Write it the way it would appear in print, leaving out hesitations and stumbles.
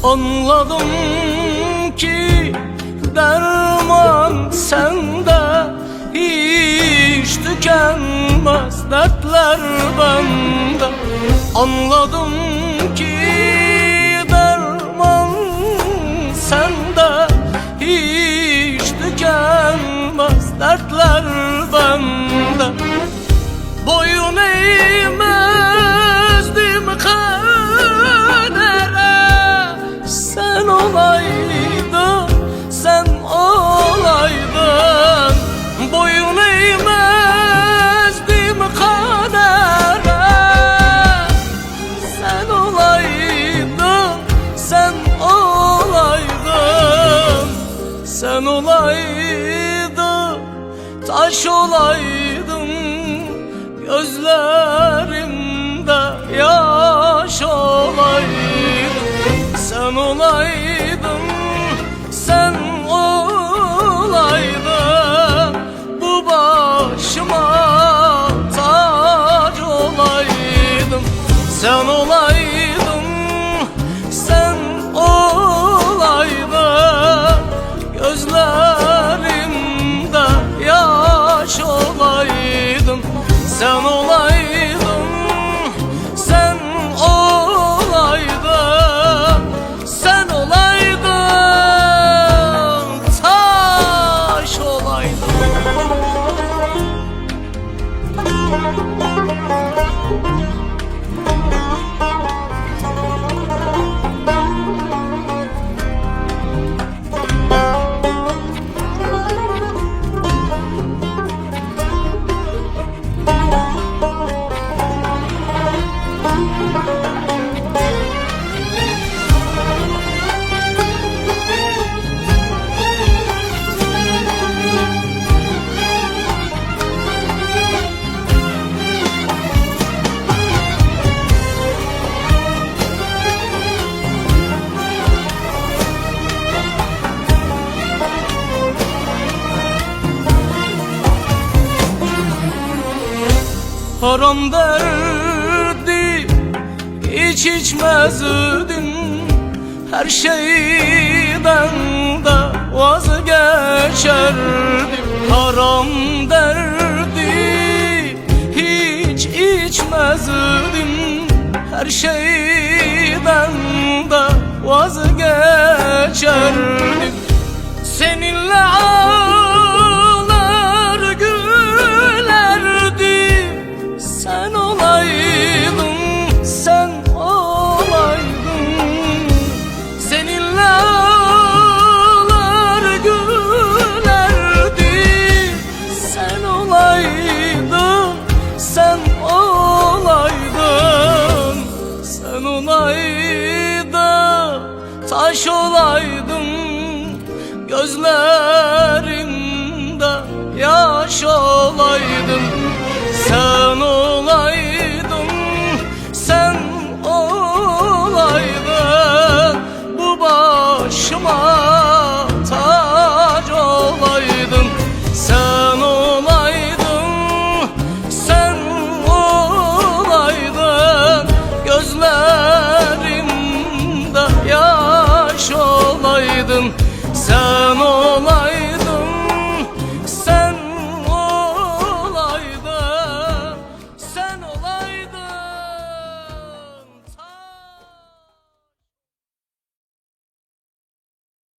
Anladım ki derman sende, hiç tükenmez dertler bende. Anladım ki derman sende, hiç tükenmez dertler bende. Boyun eğmezdim kadere, sen olaydın, sen olaydın. Boyun eğmezdim kadere, sen olaydın, sen olaydın. Sen olaydın, taş olaydın, gözlerimde yaş olaydın. Sen olaydın, sen olaydın, bu başıma tac olaydın. Sen olaydın, sen olaydın, gözlerimde yaş olaydın. Sen olaydın, sen olaydın, sen olaydın, taş olaydın. Haram derdi hiç içmezdim, her şeyden de vazgeçerdim. Haram derdi hiç içmezdim, her şeyden de vazgeçerdim. Seninle ağlar gülerdim, sen olaydın,